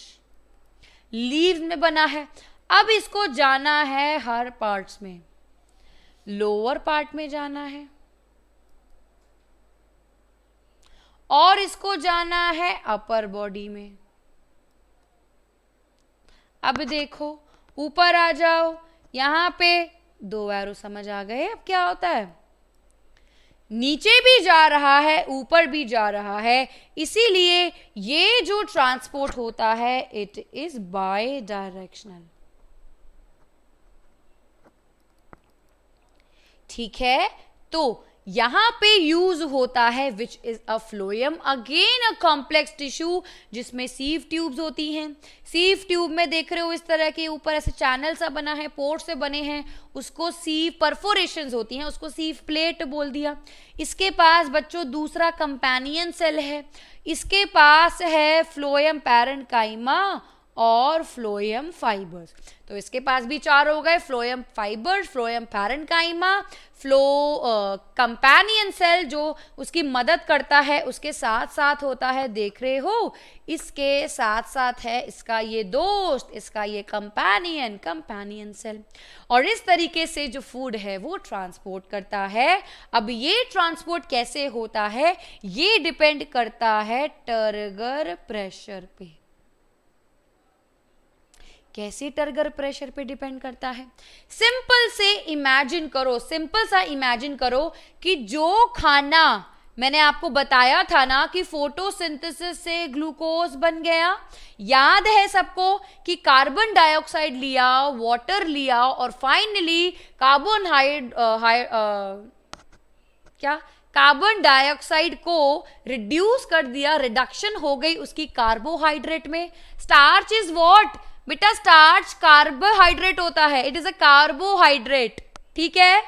leaves में बना है. अब इसको जाना है हर पार्ट्स में. लोअर पार्ट में जाना है और इसको जाना है अपर बॉडी में. अब देखो ऊपर आ जाओ, यहां पे 2 एरो समझ आ गए. अब क्या होता है, नीचे भी जा रहा है, ऊपर भी जा रहा है, इसीलिए ये जो ट्रांसपोर्ट होता है इट इज बाय डायरेक्शनल. ठीक है, तो यहां पे यूज होता है which is a phloem, again a complex tissue जिसमें सीव ट्यूब्स होती हैं. सीव ट्यूब में देख रहे हो इस तरह के ऊपर ऐसे चैनल सा बना है, पोर्ट से बने हैं, उसको सीव परफोरेशंस होती हैं, उसको सीव प्लेट बोल दिया. इसके पास बच्चों दूसरा कंपेनियन सेल है, इसके पास है फ्लोएम पैरेन्काइमा और फ्लोएम फाइबर्स। तो इसके पास भी 4 हो गए, phloem fibres, phloem parenchyma, phloem companion cell जो उसकी मदद करता है, उसके साथ साथ होता है, देख रहे हो, इसके साथ साथ है इसका ये दोस्त, इसका ये कंपेनियन सेल। और इस तरीके से जो फूड है वो ट्रांसपोर्ट करता है। अब ये ट्रांसपोर्ट कैसे होता है, ये डिपेंड करता है टर्गर प्रेशर पे। कैसे टर्गर प्रेशर पे डिपेंड करता है? सिंपल सा इमेजिन करो कि जो खाना मैंने आपको बताया था ना कि फोटोसिंथेसिस से ग्लूकोज बन गया, याद है सबको कि कार्बन डाइऑक्साइड लिया, वाटर लिया और फाइनली कार्बन डाइऑक्साइड को रिड्यूस कर दिया, रिडक्शन हो गई उसकी कार्बोहाइड्रेट में। स्टार्च इज व्हाट बेटा? स्टार्च कार्बोहाइड्रेट होता है, इट इज अ कार्बोहाइड्रेट, ठीक है?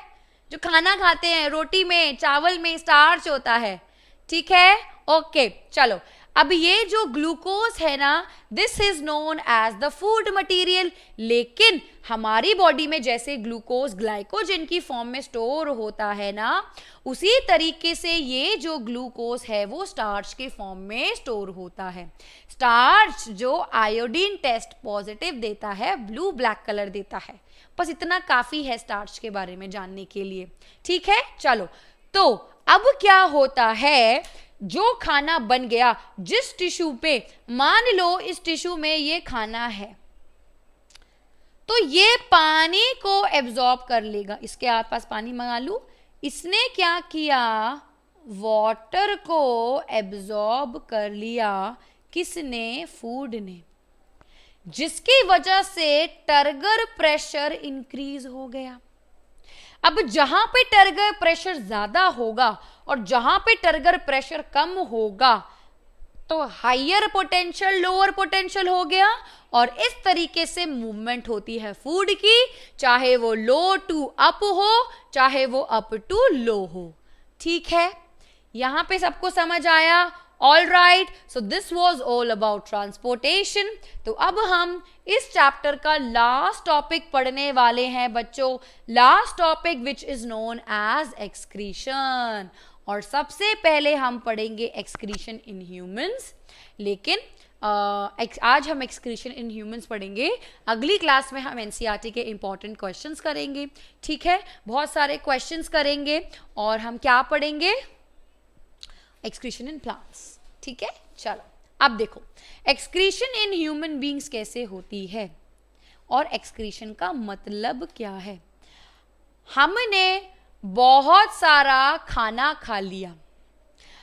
जो खाना खाते हैं, रोटी में, चावल में स्टार्च होता है, ठीक है? ओके, चलो अब ये जो ग्लूकोज है ना, this is known as the food material. लेकिन हमारी बॉडी में जैसे ग्लूकोज ग्लाइकोजन की फॉर्म में स्टोर होता है ना, उसी तरीके से ये जो ग्लूकोज है वो स्टार्च के फॉर्म में स्टोर होता है। स्टार्च जो आयोडीन टेस्ट पॉजिटिव देता है, ब्लू ब्लैक कलर देता है। बस इतना काफी है स्टार्च के बारे में जानने के लिए, ठीक है? चलो, तो अब क्या होता है, जो खाना बन गया जिस टिश्यू पे, मान लो इस टिश्यू में ये खाना है, तो ये पानी को एब्जॉर्ब कर लेगा। इसके आसपास पानी मंगा लू, इसने क्या किया, वाटर को एब्जॉर्ब कर लिया, किसने? फूड ने, जिसकी वजह से टर्गर प्रेशर इंक्रीज हो गया। अब जहां पे टर्गर प्रेशर ज्यादा होगा और जहां पे टर्गर प्रेशर कम होगा तो हाइयर पोटेंशियल लोअर पोटेंशियल हो गया, और इस तरीके से मूवमेंट होती है फूड की, चाहे वो लो टू अप हो, चाहे वो अप टू लो हो, ठीक है? यहां पे सबको समझ आया? All right, so this was all about transportation. तो अब हम इस चैप्टर का लास्ट टॉपिक पढ़ने वाले हैं बच्चों, last topic which is known as excretion. और सबसे पहले हम पढ़ेंगे एक्सक्रीशन इन ह्यूमंस, लेकिन आज हम एक्सक्रीशन इन ह्यूमंस पढ़ेंगे, अगली क्लास में हम एनसीईआरटी के इंपॉर्टेंट क्वेश्चंस करेंगे, ठीक है? बहुत सारे क्वेश्चंस करेंगे और हम क्या पढ़ेंगे? एक्सक्रीशन इन प्लांट्स, ठीक है? चलो अब देखो एक्सक्रीशन इन ह्यूमन बींग्स कैसे होती है और एक्सक्रीशन का मतलब क्या है। हमने बहुत सारा खाना खा लिया,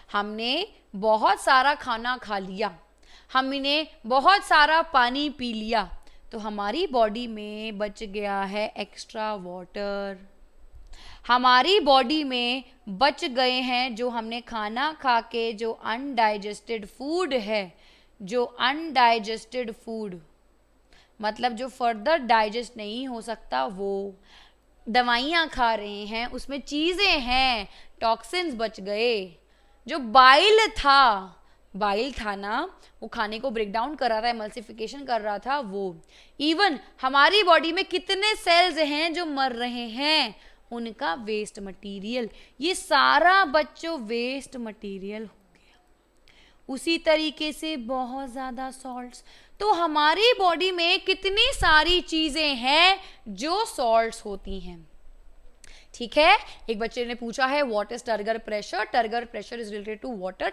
हमने बहुत सारा खाना खा लिया, हमने बहुत सारा पानी पी लिया, तो हमारी बॉडी में बच गया है एक्स्ट्रा वाटर। हमारी बॉडी में बच गए हैं जो हमने खाना खा के जो अनडाइजेस्टेड फूड है, जो अनडाइजेस्टेड फूड मतलब जो फर्दर डाइजेस्ट नहीं हो सकता, वो दवाइयाँ खा रहे हैं, उसमें चीज़ें हैं, टॉक्सिन्स बच गए। जो बाइल था ना, वो खाने को ब्रेक डाउन कर रहा था, एमल्सिफिकेशन कर रहा था, वो इवन हमारी बॉडी में कितने सेल्स हैं जो मर रहे हैं, उनका वेस्ट मटेरियल, ये सारा बच्चों वेस्ट मटेरियल हो गया। उसी तरीके से बहुत ज़्यादा सॉल्ट्स, तो हमारी बॉडी में कितनी सारी चीज़ें हैं जो सॉल्ट्स होती हैं, ठीक है? एक बच्चे ने पूछा है what is turgor pressure? Turgor pressure is related to water.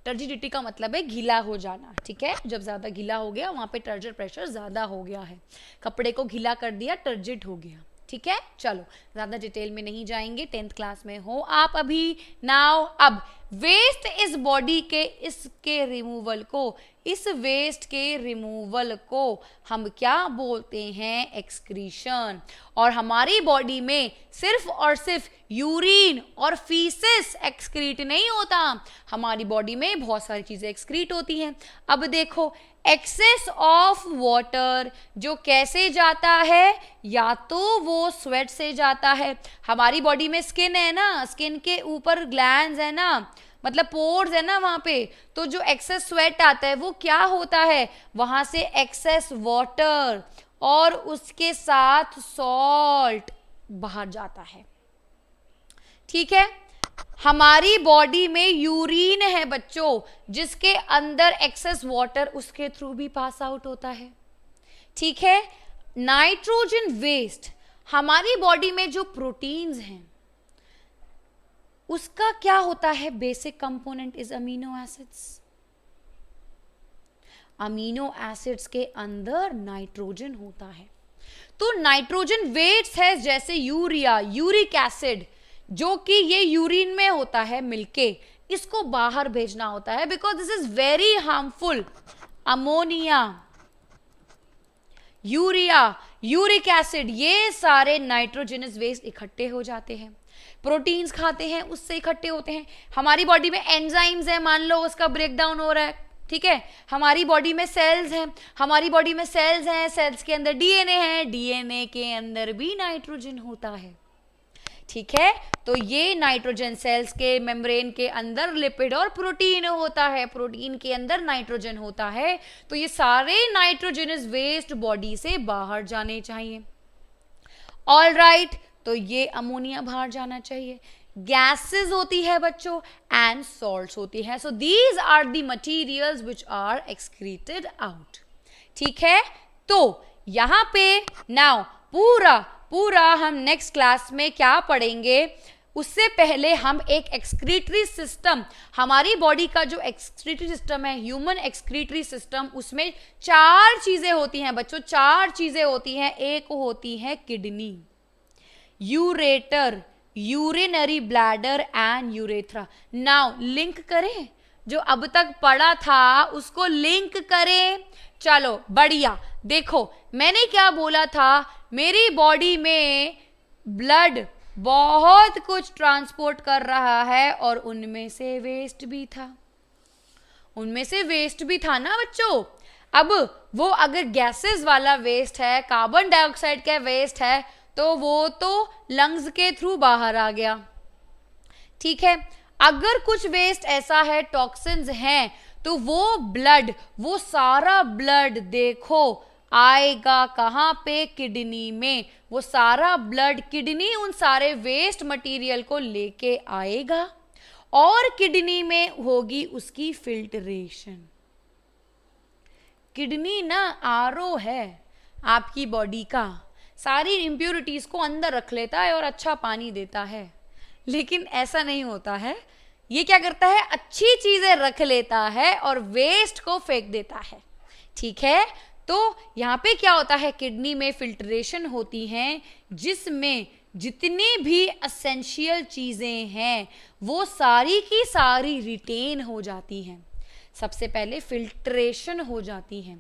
Turgidity का मतलब है गीला हो जाना, ठीक है? जब ज़्यादा गीला हो गया वहाँ पे टर्जर प्रेशर ज़्यादा हो गया है, कपड़े को गीला कर दिया, टर्जिड हो गया, ठीक है? चलो ज़्यादा डिटेल में नहीं जाएंगे, 10th क्लास में हो आप अभी। नाउ अब वेस्ट इस बॉडी के इसके रिमूवल को, इस वेस्ट के रिमूवल को हम क्या बोलते हैं? एक्सक्रीशन। और हमारी बॉडी में सिर्फ और सिर्फ यूरिन और फीसिस एक्सक्रीट नहीं होता, हमारी बॉडी में बहुत सारी चीज़ें एक्सक्रीट होती हैं। अब देखो एक्सेस ऑफ वाटर जो कैसे जाता है, या तो वो स्वेट से जाता है। हमारी बॉडी में स्किन है ना, स्किन के ऊपर ग्लैंड्स है ना, मतलब पोर्स है ना वहां पे, तो जो एक्सेस स्वेट आता है वो क्या होता है, वहां से एक्सेस वाटर और उसके साथ सॉल्ट बाहर जाता है। ठीक है, हमारी बॉडी में यूरिन है बच्चों, जिसके अंदर एक्सेस वाटर उसके थ्रू भी पास आउट होता है। ठीक है, नाइट्रोजन वेस्ट, हमारी बॉडी में जो प्रोटीन्स हैं उसका क्या होता है, basic component is amino acids. Amino acids के अंदर नाइट्रोजन होता है। तो नाइट्रोजन वेट्स है जैसे यूरिया, यूरिक एसिड, जो कि ये यूरिन में होता है मिलके, इसको बाहर भेजना होता है because this is very harmful. Ammonia, urea, uric acid, ये सारे नाइट्रोजनस वेस्ट इकट्ठे हो जाते हैं। प्रोटीन्स खाते हैं उससे इकट्ठे होते हैं। हमारी बॉडी में एंजाइम्स है, मान लो उसका ब्रेकडाउन हो रहा है, ठीक है। हमारी बॉडी में सेल्स हैं, हमारी बॉडी में सेल्स हैं, सेल्स के अंदर डीएनए है, डीएनए के अंदर भी नाइट्रोजन होता है। ठीक है, तो ये नाइट्रोजन सेल्स के मेम्ब्रेन के अंदर लिपिड और प्रोटीन होता है, प्रोटीन के अंदर नाइट्रोजन होता है। तो ये सारे नाइट्रोजनस वेस्ट बॉडी से बाहर जाने चाहिए। ऑल राइट, तो ये अमोनिया बाहर जाना चाहिए। गैसेस होती है बच्चों एंड सॉल्ट्स होती है। So these are the materials which are excreted out. ठीक है, तो यहां पे नाउ पूरा हम नेक्स्ट क्लास में क्या पढ़ेंगे, उससे पहले हम एक एक्सक्रीटरी सिस्टम, हमारी बॉडी का जो एक्सक्रीटरी सिस्टम है, ह्यूमन एक्सक्रीटरी सिस्टम, उसमें 4 चीजें होती हैं बच्चों, 4 चीजें होती हैं। एक होती है kidney, ureter, urinary bladder and urethra. Now link करें, जो अब तक पढ़ा था उसको लिंक करें। चलो बढ़िया, देखो मैंने क्या बोला था, मेरी बॉडी में ब्लड बहुत कुछ ट्रांसपोर्ट कर रहा है और उनमें से वेस्ट भी था, उनमें से वेस्ट भी था ना बच्चों। अब वो अगर गैसेस वाला वेस्ट है, कार्बन डाइऑक्साइड का वेस्ट है, तो वो तो लंग्स के थ्रू बाहर आ गया। ठीक है, अगर कुछ वेस्ट ऐसा है, टॉक्सिन्स हैं, तो वो ब्लड, वो सारा ब्लड देखो आएगा कहां पे, किडनी में। वो सारा ब्लड किडनी उन सारे वेस्ट मटेरियल को लेके आएगा और किडनी में होगी उसकी फिल्टरेशन। किडनी ना आरओ है आपकी बॉडी का, सारी इंप्योरिटीज को अंदर रख लेता है और अच्छा पानी देता है। लेकिन ऐसा नहीं होता है, ये क्या करता है, अच्छी चीजें रख लेता है और वेस्ट को फेंक देता है। ठीक है, तो यहाँ पे क्या होता है, किडनी में फिल्ट्रेशन होती है, जिसमें जितनी भी एसेंशियल चीजें हैं वो सारी की सारी रिटेन हो जाती हैं। सबसे पहले फिल्ट्रेशन हो जाती है।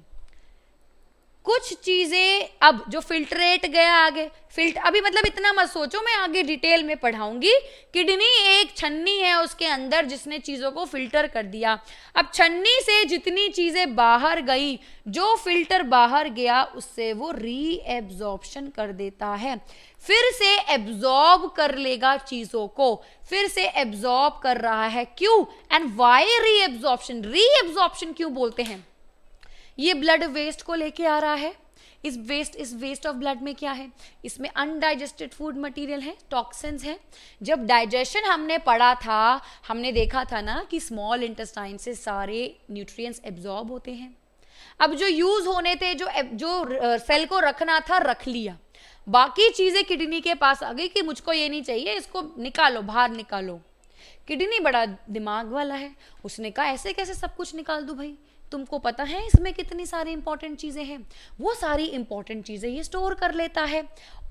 कुछ चीजें अब जो फिल्ट्रेट गया आगे, अभी मतलब इतना मत सोचो, मैं आगे डिटेल में पढ़ाऊंगी। किडनी एक छन्नी है उसके अंदर जिसने चीजों को फिल्टर कर दिया। अब छन्नी से जितनी चीजें बाहर गई, जो फिल्टर बाहर गया उससे वो रीएब्जॉर्प्शन कर देता है, फिर से एब्जॉर्ब कर लेगा चीजों को, फिर से एब्जॉर्ब कर रहा है। क्यों एंड वाई रीएब्जॉर्प्शन, रीएब्जॉर्प्शन क्यों बोलते हैं, ये ब्लड वेस्ट को लेके आ रहा है। इस वेस्ट ऑफ ब्लड में क्या है, इसमें अनडाइजेस्टेड फूड मटेरियल है, टॉक्सिन्स है। जब डाइजेशन हमने पढ़ा था, हमने देखा था ना कि स्मॉल इंटेस्टाइन से सारे न्यूट्रिएंट्स एब्जॉर्ब होते हैं। अब जो यूज होने थे, जो सेल को रखना था रख लिया, बाकी चीजें किडनी के पास आ गई कि मुझको ये नहीं चाहिए, इसको निकालो, बाहर निकालो। किडनी बड़ा दिमाग वाला है, उसने कहा ऐसे कैसे सब कुछ निकाल दूं भाई, तुमको पता है इसमें कितनी सारी इंपॉर्टेंट चीजें हैं। वो सारी इंपॉर्टेंट चीजें ये स्टोर कर लेता है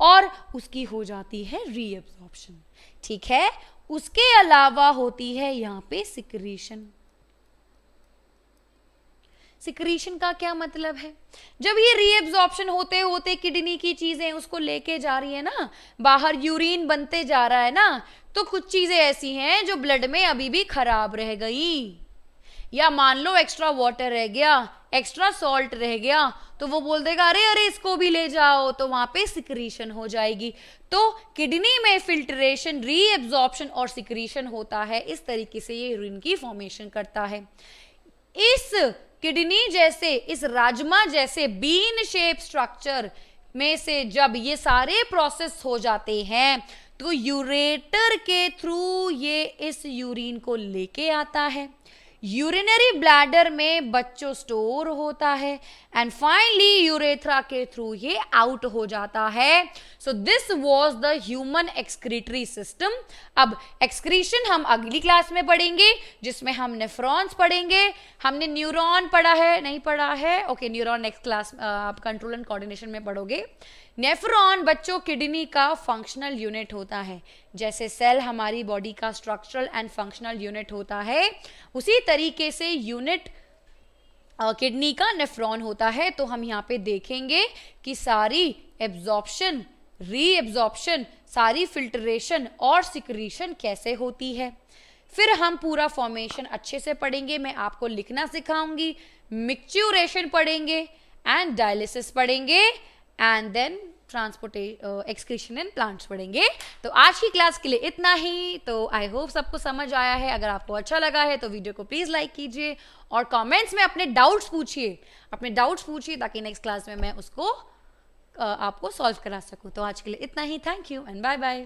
और उसकी हो जाती है रीएब्जॉर्प्शन। ठीक है, उसके अलावा होती है यहाँ पे सिक्रीशन। सिक्रीशन का क्या मतलब है, जब ये रीएब्जॉर्प्शन होते होते किडनी की चीजें उसको लेके जा रही है ना, बाहर यूरिन बनते जा रहा है ना, तो कुछ चीजें ऐसी हैं जो ब्लड में अभी भी खराब रह गई। या मान लो एक्स्ट्रा वाटर रह गया, एक्स्ट्रा सॉल्ट रह गया, तो वो बोल देगा अरे अरे इसको भी ले जाओ, तो वहां पे सिक्रीशन हो जाएगी। तो किडनी में फिल्ट्रेशन, रीएब्जॉर्प्शन और सिक्रीशन होता है। इस तरीके से ये यूरिन की फॉर्मेशन करता है। इस किडनी जैसे, इस राजमा जैसे बीन शेप स्ट्रक्चर में से जब ये सारे प्रोसेस हो जाते हैं तो यूरेटर के थ्रू ये इस यूरिन को लेके आता है, यूरिनरी ब्लैडर में बच्चों स्टोर होता है एंड फाइनली यूरेथ्रा के थ्रू ये आउट हो जाता है। So this was the human excretory system. अब एक्सक्रीशन हम अगली क्लास में पढ़ेंगे जिसमें हम नेफ्रॉन्स पढ़ेंगे। हमने न्यूरॉन पढ़ा है, नहीं पढ़ा है? ओके, न्यूरॉन नेक्स्ट क्लास आप कंट्रोल एंड कोऑर्डिनेशन में पढ़ोगे। नेफ्रॉन बच्चों किडनी का फंक्शनल यूनिट होता है। जैसे सेल हमारी बॉडी का स्ट्रक्चरल एंड फंक्शनल यूनिट होता है, उसी तरीके से यूनिट किडनी का नेफ्रॉन होता है। तो हम यहाँ पे देखेंगे कि सारी एब्जॉर्प्शन, रीएब्जॉर्प्शन, सारी फिल्ट्रेशन और सिक्रीशन कैसे होती है। फिर हम पूरा फॉर्मेशन अच्छे से पढ़ेंगे। मैं आपको लिखना सिखाऊंगी, मिक्सचुरेशन पढ़ेंगे एंड डायलिसिस पढ़ेंगे and then excretion in plants पढ़ेंगे। तो आज की क्लास के लिए इतना ही। तो आई होप सबको समझ आया है। अगर आपको अच्छा लगा है तो वीडियो को प्लीज लाइक कीजिए और कमेंट्स में अपने डाउट्स पूछिए ताकि नेक्स्ट क्लास में मैं उसको आपको सॉल्व करा सकूं। तो आज के लिए इतना ही। Thank you and bye bye.